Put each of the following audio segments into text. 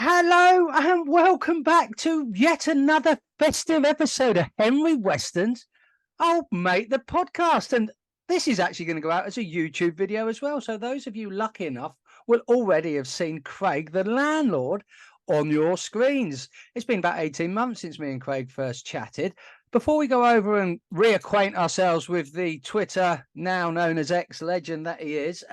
Hello and welcome back to yet another festive episode of Henry Weston's Old Mate the Podcast. And this is actually going to go out as a YouTube video as well. So those of you lucky enough will already have seen Craig the landlord on your screens. It's been about 18 months since me and Craig first chatted. Before we go over and reacquaint ourselves with the Twitter, now known as X legend that he is,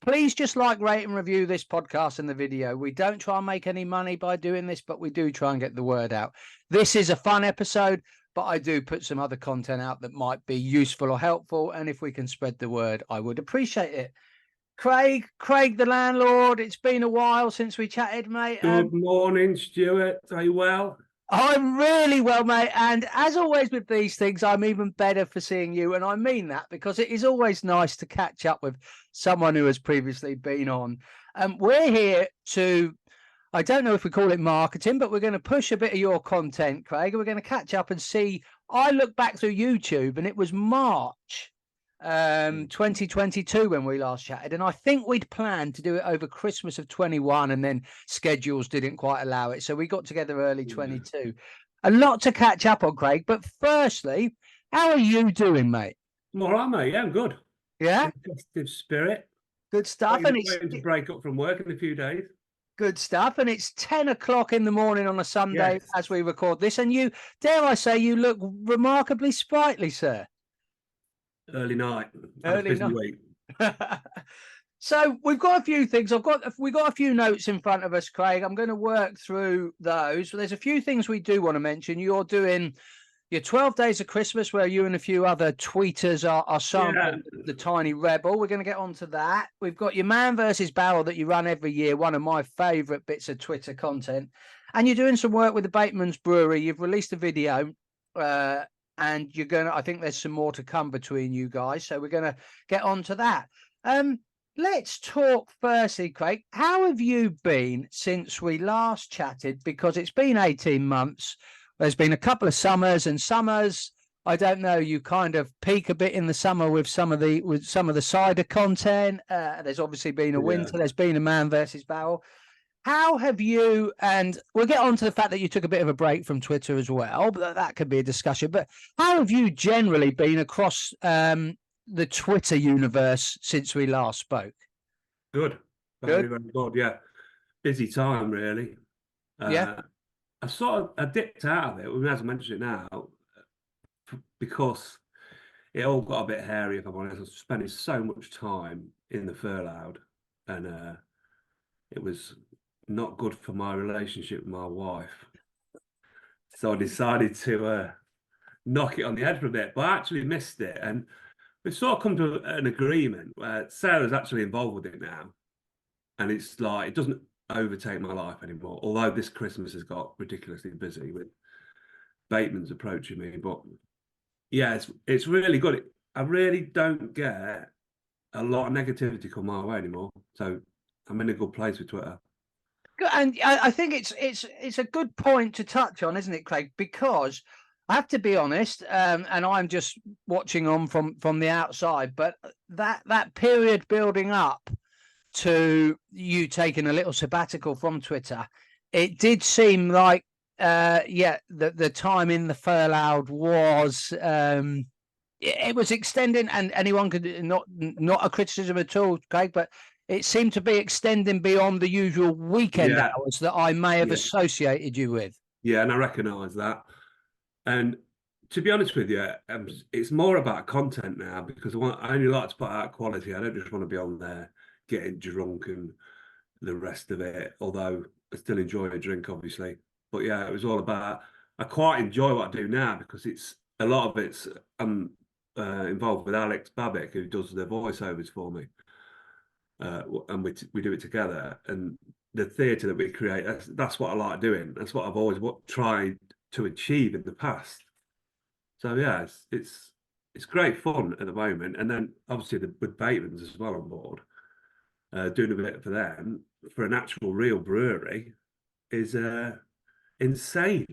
please just like, rate and review this podcast and the video. We don't try and make any money by doing this, but we do try and get the word out. This is a fun episode, but I do put some other content out that might be useful or helpful. And if we can spread the word, I would appreciate it. Craig the landlord, it's been a while since we chatted, mate. Good morning, Stuart. Are you well? I'm really well, mate. And as always with these things, I'm even better for seeing you. And I mean that because it is always nice to catch up with someone who has previously been on. We're here to, I don't know if we call it marketing, but we're going to push a bit of your content, Craig. We're going to catch up and see. I look back through YouTube and it was March 2022 when we last chatted, and I think we'd planned to do it over Christmas of 21, and then schedules didn't quite allow it, so we got together early 22. A lot to catch up on, Craig, but firstly, how are you doing, mate? I'm all right, mate. Yeah, I'm good. Yeah, festive spirit. Good stuff. And it's waiting to break up from work in a few days. Good stuff. And it's 10 o'clock in the morning on a Sunday as we record this, and you, dare I say, you look remarkably sprightly, sir. Early night. Early night. So we've got a few things. We've got a few notes in front of us, Craig. I'm going to work through those. There's a few things we do want to mention. You're doing your 12 Days of Christmas, where you and a few other tweeters are sampling the Tiny Rebel. We're going to get onto that. We've got your Man versus Barrel that you run every year, one of my favourite bits of Twitter content. And you're doing some work with the Bateman's Brewery. You've released a video. And you're going to, I think there's some more to come between you guys. So we're going to get on to that. Let's talk firstly, Craig. How have you been since we last chatted? Because it's been 18 months. There's been a couple of summers, I don't know, you kind of peak a bit in the summer with some of the cider content. There's obviously been a winter. There's been a Man versus Barrel. How have you, and we'll get on to the fact that you took a bit of a break from Twitter as well, but that could be a discussion. But how have you generally been across the Twitter universe since we last spoke? Good. Very good, yeah. Busy time, really. I dipped out of it, as I mentioned it now, because it all got a bit hairy, if I'm honest. I was spending so much time in the furloughed, and it was not good for my relationship with my wife. So I decided to knock it on the head for a bit, but I actually missed it. And we've sort of come to an agreement where Sarah's actually involved with it now. And it's like, it doesn't overtake my life anymore. Although this Christmas has got ridiculously busy with Bateman's approaching me. But yeah, it's really good. I really don't get a lot of negativity come my way anymore. So I'm in a good place with Twitter. And I think it's a good point to touch on, isn't it, Craig? Because I have to be honest, and I'm just watching on from the outside, but that period building up to you taking a little sabbatical from Twitter, it did seem like the time in the furloughed was it was extending, and anyone could not a criticism at all, Craig, but it seemed to be extending beyond the usual weekend hours that I may have associated you with. Yeah, and I recognise that. And to be honest with you, it's more about content now, because I only like to put out quality. I don't just want to be on there getting drunk and the rest of it, although I still enjoy a drink, obviously. But yeah, it was all about, I quite enjoy what I do now, because a lot of it's involved with Alex Babick, who does the voiceovers for me. And we do it together, and the theatre that we create, that's what I like doing. That's what I've always tried to achieve in the past. So yeah, it's great fun at the moment. And then obviously with Bateman's as well on board, doing a bit for them for an actual real brewery is insane.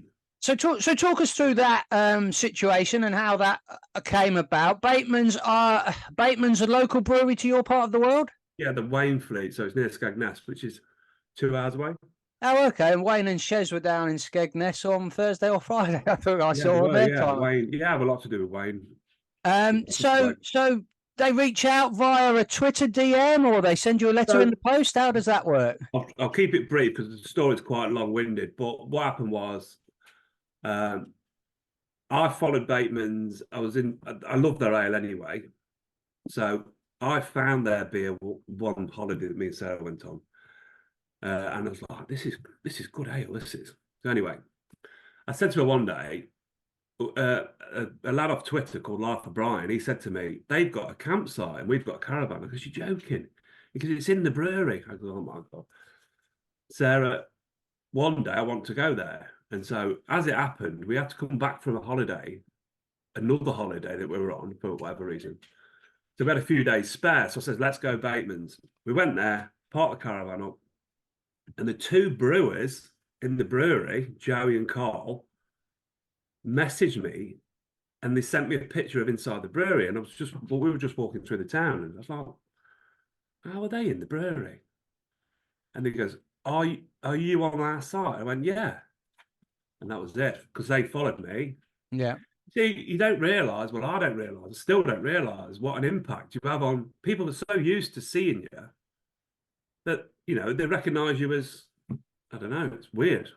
So talk us through that situation and how that came about. Bateman's a local brewery to your part of the world? Yeah, the Wainfleet, so it's near Skegness, which is 2 hours away. Oh, okay. And Wayne and Shez were down in Skegness on Thursday or Friday. I thought I Yeah, they saw on were. their Yeah, time. Wayne. Yeah, I have a lot to do with Wayne. So they reach out via a Twitter DM or they send you a letter in So the post. How does that work? I'll keep it brief because the story's quite long-winded. But what happened was, um, I followed Bateman's. I love their ale anyway. So I found their beer one holiday that me and Sarah went on, and I was like, "This is good ale. This is." So anyway, I said to her one day, a lad off Twitter called Life of Brian. He said to me, "They've got a campsite and we've got a caravan." I go, "You're joking?" Because it's in the brewery. I go, "Oh my god." Sarah, one day I want to go there. And so as it happened, we had to come back from a holiday, another holiday that we were on for whatever reason. So we had a few days spare. So I said, let's go Bateman's. We went there, parked the caravan up, and the two brewers in the brewery, Joey and Carl, messaged me and they sent me a picture of inside the brewery. And we were just walking through the town and I was like, how are they in the brewery? And he goes, are you on our site? I went, yeah. And that was it because they followed me. Yeah. See, you don't realise, well, I don't realise, I still don't realise what an impact you have on people that are so used to seeing you that, they recognise you as, I don't know, it's weird.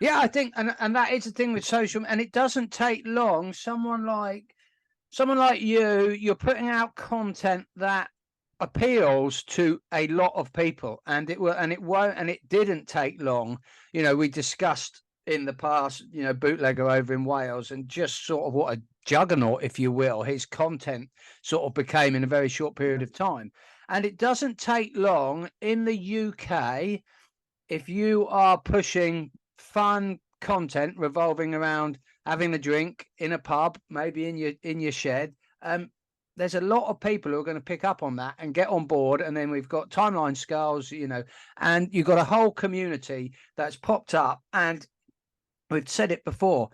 Yeah, I think, and that is the thing with social, and it doesn't take long. Someone like you, you're putting out content that appeals to a lot of people, and it didn't take long. We discussed in the past, Bootlegger over in Wales, and just sort of what a juggernaut, if you will, his content sort of became in a very short period of time. And it doesn't take long in the UK if you are pushing fun content revolving around having a drink in a pub, maybe in your shed. There's a lot of people who are going to pick up on that and get on board. And then we've got Timeline Skulls, and you've got a whole community that's popped up. And we've said it before,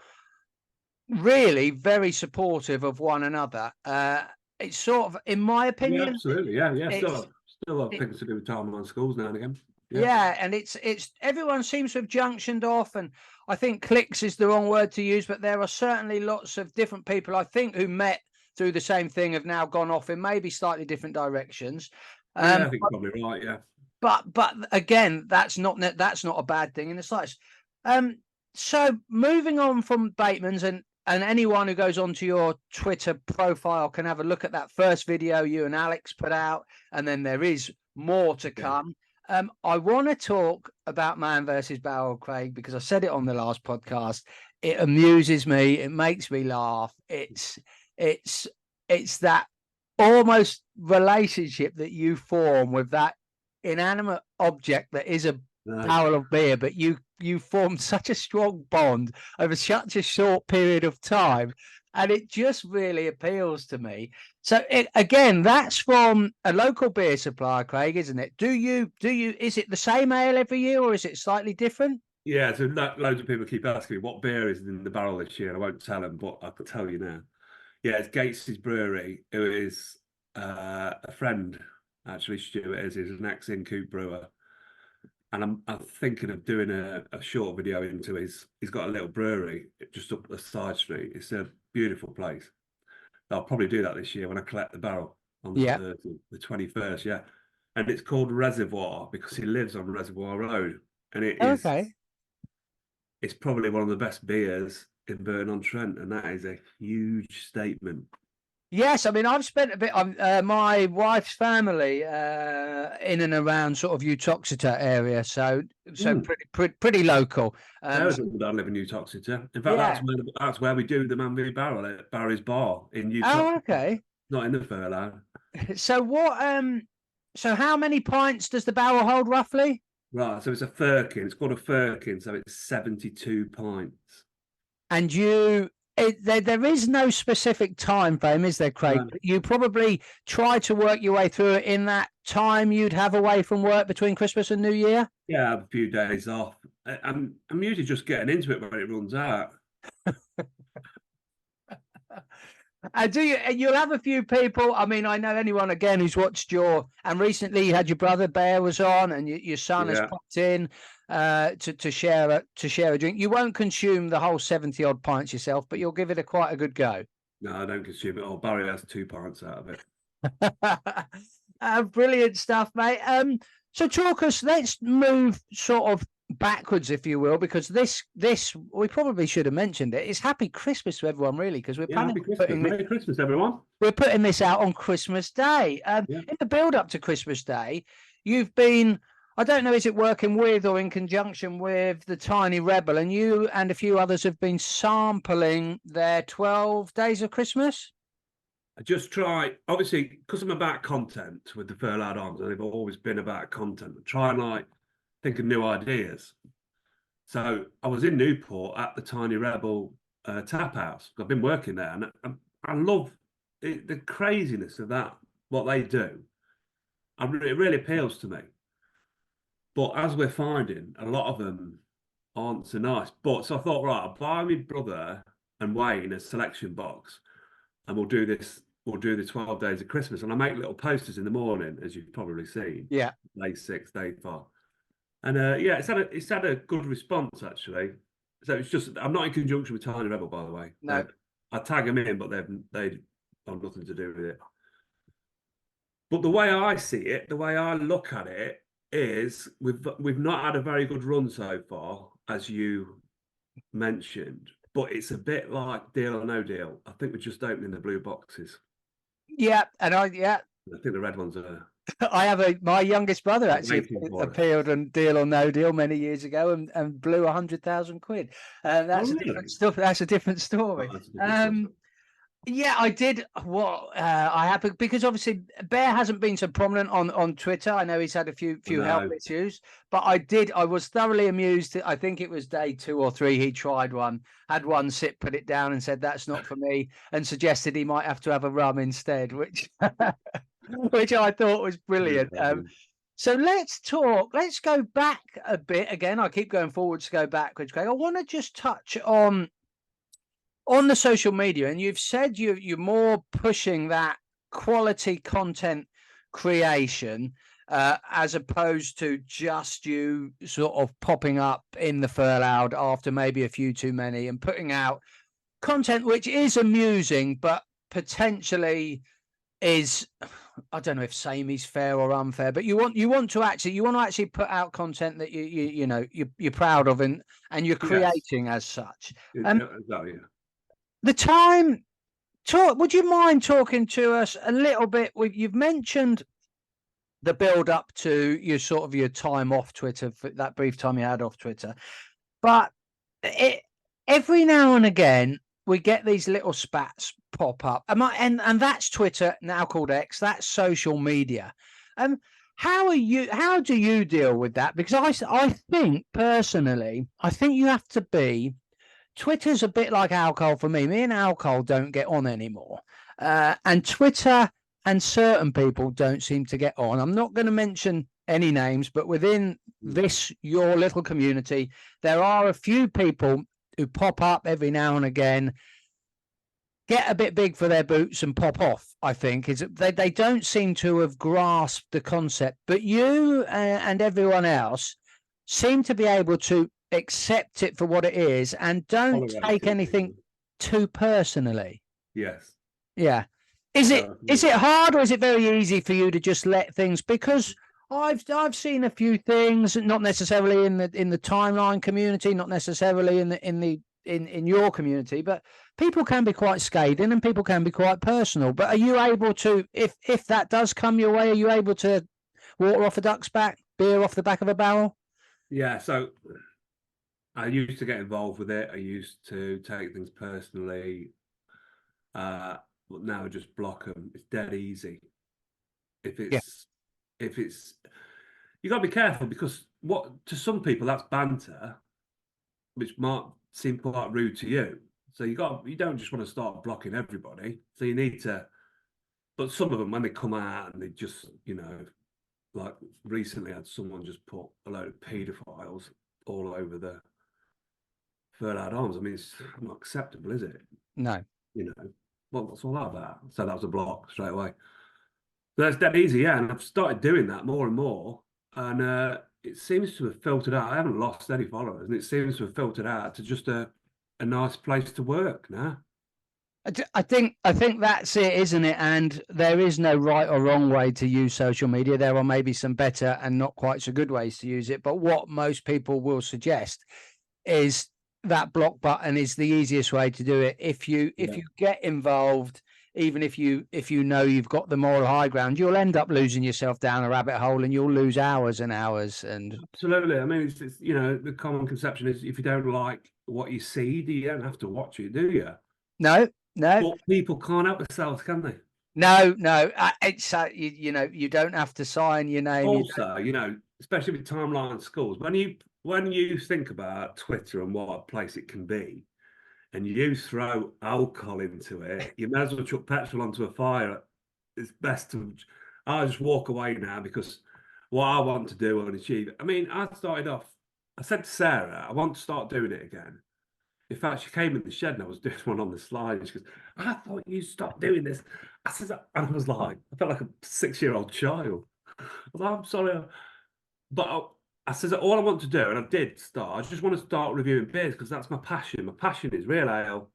really very supportive of one another. It's sort of, in my Yeah, opinion, absolutely. Yeah, yeah. it's Still have things to do with time on schools now and again. Yeah. yeah, and it's everyone seems to have junctioned off, and I think clicks is the wrong word to use, but there are certainly lots of different people I think who met through the same thing have now gone off in maybe slightly different directions. Yeah, I think you're probably right. Yeah. But again, that's not a bad thing in the slightest. So moving on from Bateman's, and anyone who goes onto your Twitter profile can have a look at that first video you and Alex put out, and then there is more to come. I want to talk about Man versus Barrel, Craig, because I said it on the last podcast. It amuses me. It makes me laugh. It's that almost relationship that you form with that inanimate object that is a barrel of beer, but you formed such a strong bond over such a short period of time, and it just really appeals to me. So again, that's from a local beer supplier, Craig, isn't it? Is it the same ale every year or is it slightly different? Yeah, so loads of people keep asking me what beer is in the barrel this year. I won't tell them, but I can tell you now. Yeah, it's Gates's Brewery, who is a friend, actually, Stuart is. He's an ex-Incoop brewer. And I'm thinking of doing a short video into he's got a little brewery just up the side street. It's a beautiful place. I'll probably do that this year when I collect the barrel on the 21st, yeah. And it's called Reservoir because he lives on Reservoir Road. And Okay. it's probably one of the best beers in Burton-on-Trent, and that is a huge statement. Yes, I mean I've spent a bit on my wife's family in and around sort of Uttoxeter area, so pretty local. Sarah's dad live in Uttoxeter. In fact, Yeah. that's where we do the Man v Barrel at Barry's Bar in Uttoxeter. Oh, okay. Not in the Furlough. So so how many pints does the barrel hold roughly? Right, so it's a firkin. It's called a firkin, so it's 72 pints. And there is no specific time frame, is there, Craig? You probably try to work your way through it in that time you'd have away from work between Christmas and New Year. Yeah, I have a few days off. I'm usually just getting into it when it runs out. And you'll have a few people. I mean, I know anyone again who's watched and recently you had your brother Bear was on, and your son has Yeah. popped in to share a drink. You won't consume the whole 70 odd pints yourself, but you'll give it quite a good go. No, I don't consume it all. Barry has 2 pints out of it. Brilliant stuff, mate. So talk us. Let's move sort of backwards, if you will, because this we probably should have mentioned it. It's Happy Christmas to everyone, really, because we're Yeah, planning happy on Christmas. Merry Christmas, everyone. we're putting this out on Christmas Day. Yeah. In the build up to Christmas Day, you've been. I don't know, is it working with or in conjunction with the Tiny Rebel, and you and a few others have been sampling their 12 Days of Christmas? I just try, obviously, because I'm about content with the Furloughed Arms, and they've always been about content. I try and like think of new ideas. So I was in Newport at the Tiny Rebel tap house. I've been working there, and I love the craziness of that, what they do. It really appeals to me. But as we're finding, a lot of them aren't so nice. But so I thought, right, I'll buy my brother and Wayne a selection box, and we'll do this. We'll do the 12 Days of Christmas, and I make little posters in the morning, as you've probably seen. Yeah. Day 6, day 5, and yeah, it's had a good response actually. So it's just I'm not in conjunction with Tiny Rebel, by the way. No. I tag them in, but they have nothing to do with it. But the way I see it, the way I look at it, is we've not had a very good run so far, as you mentioned. But it's a bit like Deal or No Deal. I think we're just opening the blue boxes. Yeah, and I think the red ones are. I have my youngest brother actually Waiting for it. appeared on Deal or No Deal many years ago and blew 100,000 quid. That's a really? different stuff. That's a different story. Oh, that's a different story. Yeah, I did. What I have, because obviously Bear hasn't been so prominent on Twitter. I know he's had a few No. health issues, but I was thoroughly amused. I think it was day 2 or 3. He tried one, had one sip, put it down, and said that's not for me, and suggested he might have to have a rum instead, which which I thought was brilliant. Yeah, So let's talk. Let's go back a bit again. I keep going forwards to go backwards, Craig. I want to just touch on the social media, and you've said you're more pushing that quality content creation as opposed to just you sort of popping up in the furloughed after maybe a few too many and putting out content which is amusing but potentially is, I don't know if same is fair or unfair, but you want to actually put out content that you're proud of and you're creating as such. Exactly. The time would you mind talking to us a little bit? You've mentioned the build up to your time off Twitter, for that brief time you had off Twitter, but every now and again we get these little spats pop up, and that's Twitter, now called X. That's social media. How do you deal with that? Because I think personally, I think you have to be. Twitter's a bit like alcohol for me. Me and alcohol don't get on anymore. And Twitter and certain people don't seem to get on. I'm not going to mention any names, but within your little community, there are a few people who pop up every now and again, get a bit big for their boots and pop off. I think is they don't seem to have grasped the concept, but you and everyone else seem to be able to accept it for what it is and don't take anything too personally. Yes. Yeah. Is it hard, or is it very easy for you to just let things? Because I've seen a few things, not necessarily in the timeline community, not necessarily in your community, but people can be quite scathing and people can be quite personal. But are you able to, if that does come your way, are you able to water off a duck's back, beer off the back of a barrel? Yeah. So I used to get involved with it. I used to take things personally. But now I just block them. It's dead easy. If it's you got to be careful, because to some people that's banter, which might seem quite rude to you. So you don't just want to start blocking everybody. So you need to. But some of them, when they come out and they just, like recently had someone just put a load of paedophiles all over the Furloughed Arms. I mean, it's not acceptable, is it? No. well, what's all that about? So that was a block straight away. So that's dead easy, yeah. And I've started doing that more and more. And it seems to have filtered out. I haven't lost any followers, and it seems to have filtered out to just a nice place to work now. I think that's it, isn't it? And there is no right or wrong way to use social media. There are maybe some better and not quite so good ways to use it. But what most people will suggest is that block button is the easiest way to do it. If you get involved, even if you know you've got the moral high ground, you'll end up losing yourself down a rabbit hole, and you'll lose hours and hours. And absolutely, I mean, it's the common conception is if you don't like what you see, you don't have to watch it, do you? No. But people can't help themselves, can they? No. It's you don't have to sign your name. Also, especially with timeline schools, when you think about Twitter and what a place it can be, and you throw alcohol into it, you may as well chuck petrol onto a fire. It's best to. I just walk away now because what I want to do and achieve. I mean, I started off. I said to Sarah, I want to start doing it again. In fact, she came in the shed and I was doing one on the slide. And she goes, I thought you stopped doing this. I said, and I was like, I felt like a 6-year-old child. I was like, I'm sorry. But I said, all I want to do, and I did start, I just want to start reviewing beers because that's my passion. My passion is real ale.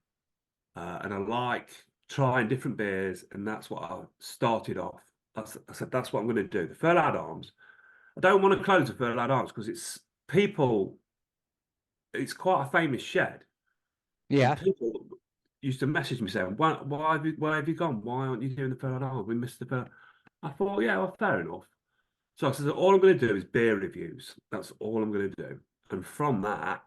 And I like trying different beers. And that's what I started off. I said, that's what I'm going to do. The Furlad Arms. I don't want to close the Furlad Arms because it's quite a famous shed. Yeah. And people used to message me saying, why have you gone? Why aren't you doing the Furlad Arms? We missed the Furlad. I thought, yeah, well, fair enough. So I said, all I'm going to do is beer reviews. That's all I'm going to do. And from that,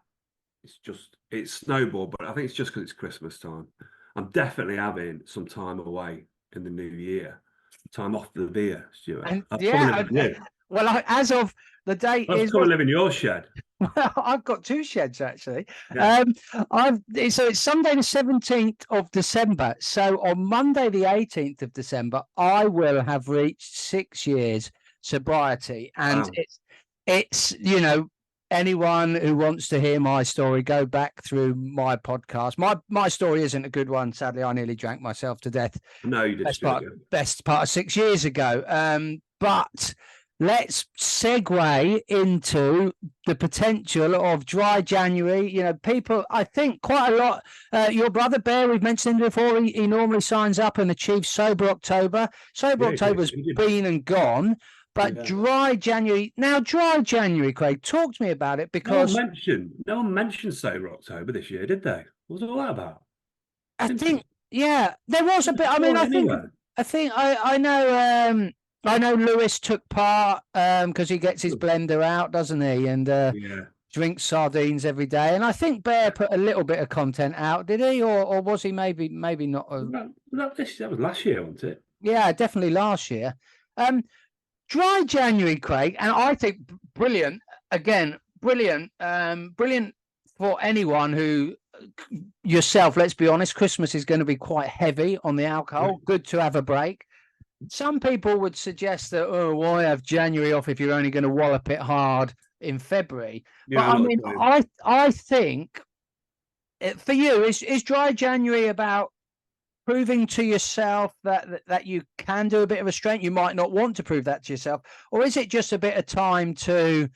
it's snowballed, but I think it's just because it's Christmas time. I'm definitely having some time away in the new year. Time off the beer, Stuart. And well, as of the date is come and live in your shed. Well, I've got 2 sheds actually. Yeah. So it's Sunday the 17th of December. So on Monday the 18th of December, I will have reached 6 years sobriety, and Wow. it's anyone who wants to hear my story, go back through my podcast. My story isn't a good one, sadly. I nearly drank myself to death. No, you did. Best part of 6 years ago. But let's segue into the potential of dry January. People, I think quite a lot. Your brother Bear, we've mentioned him before, he normally signs up and achieves Sober October. October's been and gone. But dry January. Now, dry January, Craig, talk to me about it, because no one mentioned Sober October this year, did they? What was all that about? I think, yeah, there was a bit. I mean, I know Lewis took part because he gets his blender out, doesn't he? And drinks sardines every day. And I think Bear put a little bit of content out, did he? Or was he maybe not? That was last year, wasn't it? Yeah, definitely last year. Dry January, Craig, and I think brilliant. Again, brilliant for anyone who, yourself, let's be honest, Christmas is going to be quite heavy on the alcohol. Good to have a break. Some people would suggest that, why have January off if you're only going to wallop it hard in February? Yeah, but I mean, I think for you, is dry January about proving to yourself that you can do a bit of a strength? You might not want to prove that to yourself, or is it just a bit of time to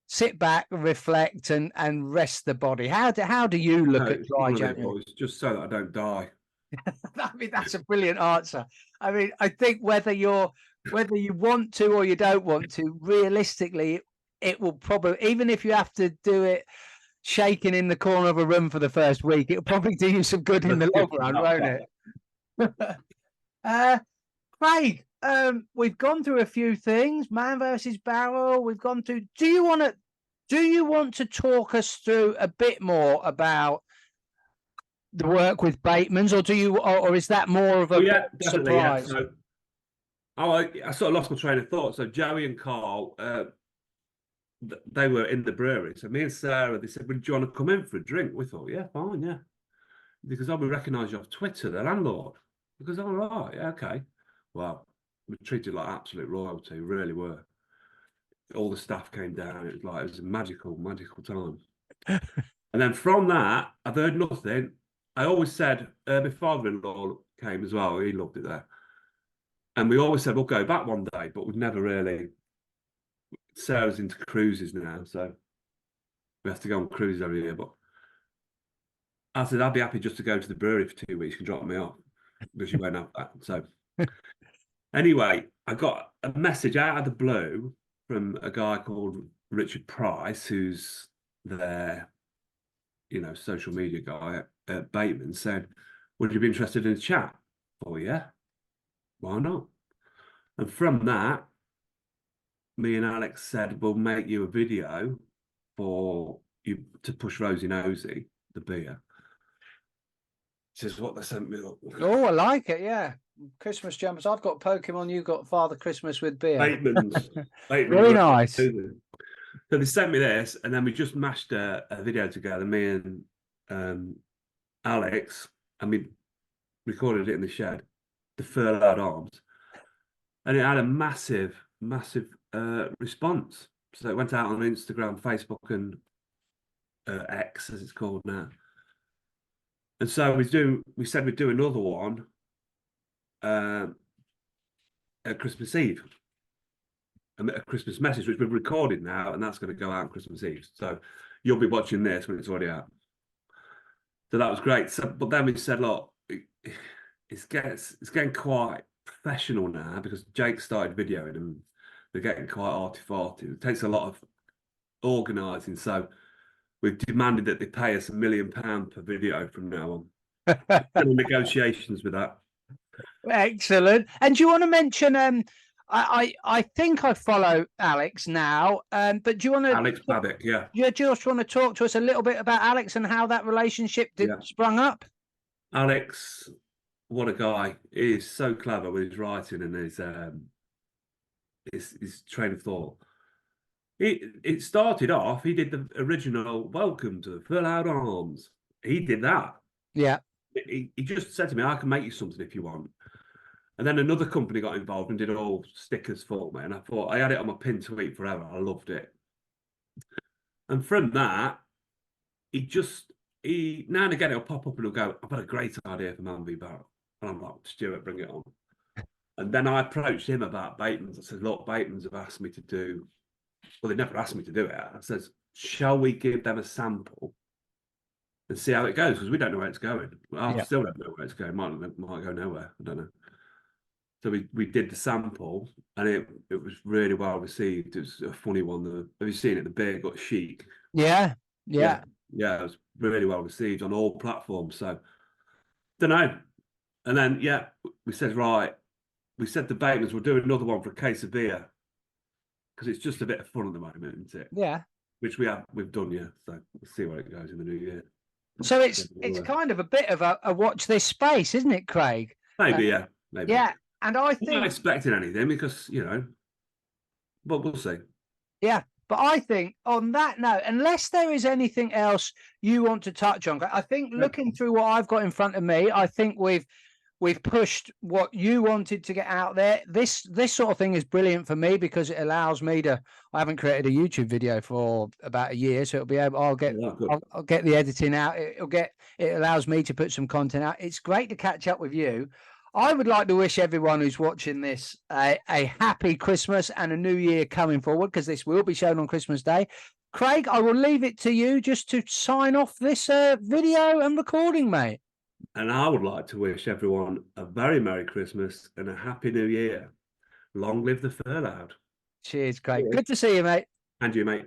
sit back, reflect, and rest the body? How do you look at dry January? It's just so that I don't die. I mean, that's a brilliant answer. I mean, I think whether you want to or you don't want to, realistically, it will probably, even if you have to do it shaking in the corner of a room for the first week, it'll probably do you some good in the long run, won't it? Craig, we've gone through a few things. Man versus Barrel. We've gone through. Do you want to talk us through a bit more about the work with Bateman's, or is that more of a surprise? Yeah. So, I sort of lost my train of thought. So Joey and Carl, they were in the brewery. So me and Sarah, they said, "Would you want to come in for a drink?" We thought, "Yeah, fine, yeah." Because we recognise you off Twitter, the landlord. Because, all right, yeah, okay. Well, we were treated like absolute royalty, we really were. All the staff came down. It was a magical time. And then from that, I've heard nothing. I always said, my father-in-law came as well. He loved it there. And we always said, we'll go back one day, but we've never really. Sarah's into cruises now, so we have to go on cruises every year. But I said, I'd be happy just to go to the brewery for 2 weeks and drop me off because you won't have that. So anyway, I got a message out of the blue from a guy called Richard Price, who's their, social media guy at Bateman, saying, would you be interested in a chat? Oh, yeah. Why not? And from that, me and Alex said, we'll make you a video for you to push Rosie Nosy, the beer. This is what they sent me. Oh, I like it. Yeah. Christmas jumpers. I've got Pokemon. You've got Father Christmas with beer. Bateman's. Very nice. So they sent me this, and then we just mashed a video together, me and Alex, and we recorded it in the shed, the furloughed arms, and it had a massive response. So it went out on Instagram, Facebook, and X, as it's called now. And so we said we'd do another one at Christmas Eve, a Christmas message, which we've recorded now, and that's going to go out on Christmas Eve. So you'll be watching this when it's already out. So that was great. So, but then we said, look, it's getting quite professional now because Jake started videoing and they're getting quite arty-farty. It takes a lot of organising. So we've demanded that they pay us £1 million per video from now on. Still in negotiations with that. Excellent. And do you want to mention? I think I follow Alex now. But do you want to? Alex Babbitt, yeah. You just want to talk to us a little bit about Alex and how that relationship sprung up? Alex, what a guy! He's so clever with his writing and his train of thought. It started off. He did the original "Welcome to the Furloughed Arms." He did that. Yeah. He just said to me, "I can make you something if you want." And then another company got involved and did all stickers for me. And I thought I had it on my pin tweet forever. I loved it. And from that, he now and again, he'll pop up and he'll go, I've got a great idea for Man v Barrel. And I'm like, Stuart, bring it on. And then I approached him about Bateman's. I said, look, Bateman's have asked me to do, well, they never asked me to do it. I said, shall we give them a sample and see how it goes? Because we don't know where it's going. Well, I still don't know where it's going. It might go nowhere. I don't know. So we did the sample and it was really well received. It was a funny one. Have you seen it? The beer got chic. Yeah. Yeah, it was really well received on all platforms. So, don't know. And then, we said, right, we said to Batemans, we'll do another one for a case of beer because it's just a bit of fun at the moment, isn't it? Yeah. Which we've done, yeah. So we'll see where it goes in the new year. So it's kind of a bit of a watch this space, isn't it, Craig? Maybe, yeah. Maybe. Yeah. And I think I'm not expecting anything because, but we'll see. Yeah. But I think on that note, unless there is anything else you want to touch on, I think looking through what I've got in front of me, I think we've pushed what you wanted to get out there. This sort of thing is brilliant for me because it allows me to. I haven't created a YouTube video for about a year, so it'll be able. I'll get the editing out. It allows me to put some content out. It's great to catch up with you. I would like to wish everyone who's watching this a happy Christmas and a new year coming forward, because this will be shown on Christmas Day. Craig, I will leave it to you just to sign off this video and recording, mate. And I would like to wish everyone a very Merry Christmas and a Happy New Year. Long live the furloughed. Cheers, Craig. Good to see you, mate. And you, mate.